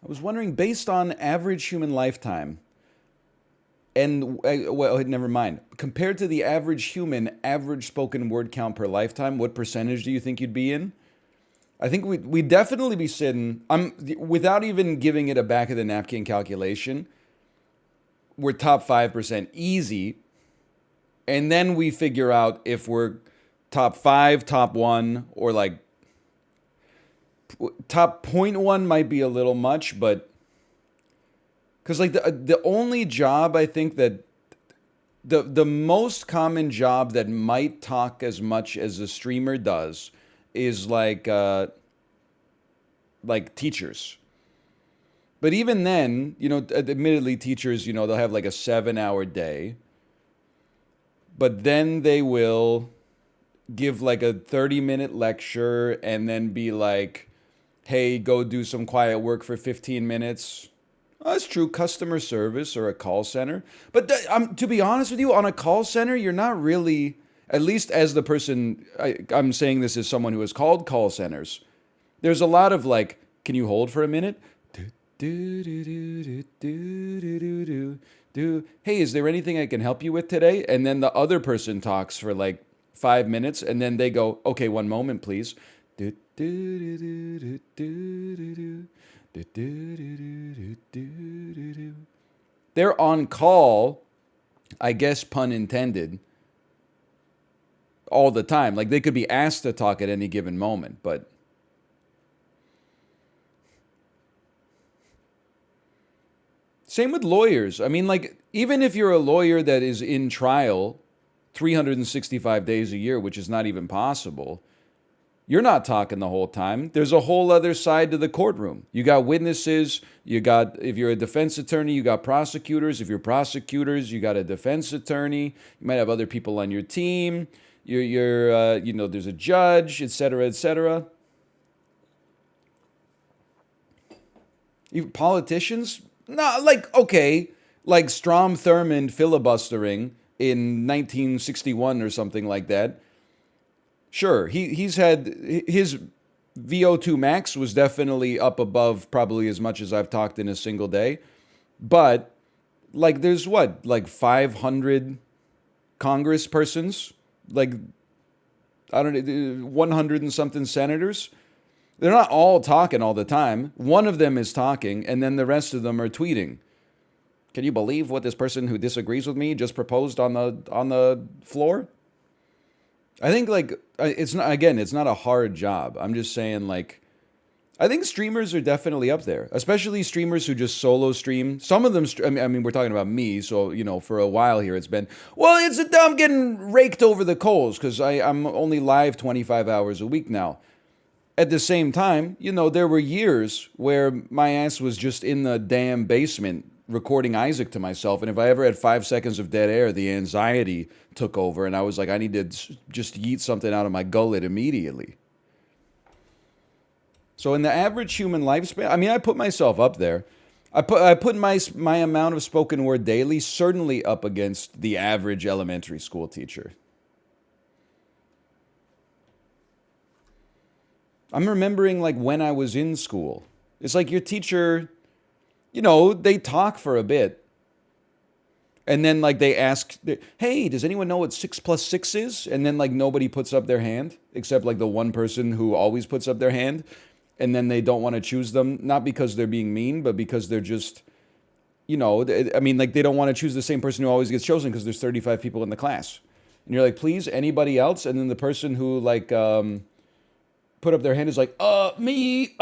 I was wondering, based on average human lifetime, and well, never mind. Compared to the average human, average spoken word count per lifetime, what percentage do you think you'd be in? I think we'd definitely be sitting. Without even giving it a back of the napkin calculation. We're top 5% easy, and then we figure out if we're top five, top one, or like top point one might be a little much, but because like the only job I think that the most common job that might talk as much as a streamer does is like teachers. But even then, admittedly, teachers, they'll have like a 7 hour day, but then they will give like a 30-minute lecture and then be like, hey, go do some quiet work for 15 minutes. Oh, that's true, customer service or a call center. But to be honest with you, on a call center, you're not really, at least as the person, I'm saying this as someone who has called call centers, there's a lot of like, can you hold for a minute? Do, do, do, do, do, do, do, do, do. Hey, is there anything I can help you with today? And then the other person talks for like 5 minutes, and then they go, okay, one moment, please. Do, do, do, do, do, do, do, do. Do, do, do, do, do, do, do. They're on call, I guess pun intended, all the time. Like they could be asked to talk at any given moment, but same with lawyers. I mean, like, even if you're a lawyer that is in trial 365 days a year, which is not even possible, you're not talking the whole time. There's a whole other side to the courtroom. You got witnesses. If you're a defense attorney, you got prosecutors. If you're prosecutors, you got a defense attorney. You might have other people on your team. There's a judge, et cetera, et cetera. Even politicians, not like, okay, like Strom Thurmond filibustering in 1961 or something like that. Sure, he's had his VO2 max was definitely up above probably as much as I've talked in a single day. But like there's what, like 500 congresspersons, like I don't know, 100 and something senators. They're not all talking all the time. One of them is talking, and then the rest of them are tweeting. Can you believe what this person who disagrees with me just proposed on the floor? I think like it's not a hard job. I'm just saying like I think streamers are definitely up there, especially streamers who just solo stream. Some of them, I mean, we're talking about me, so for a while here, it's been I'm getting raked over the coals because I'm only live 25 hours a week now. At the same time, there were years where my ass was just in the damn basement recording Isaac to myself. And if I ever had 5 seconds of dead air, the anxiety took over. And I was like, I need to just yeet something out of my gullet immediately. So in the average human lifespan, I mean, I put myself up there. I put my amount of spoken word daily certainly up against the average elementary school teacher. I'm remembering like when I was in school. It's like your teacher, they talk for a bit. And then like they ask, hey, does anyone know what 6 plus 6 is? And then like nobody puts up their hand except like the one person who always puts up their hand. And then they don't want to choose them, not because they're being mean, but because they're just, I mean, like they don't want to choose the same person who always gets chosen because there's 35 people in the class. And you're like, please, anybody else? And then the person who like, put up their hand is like, me.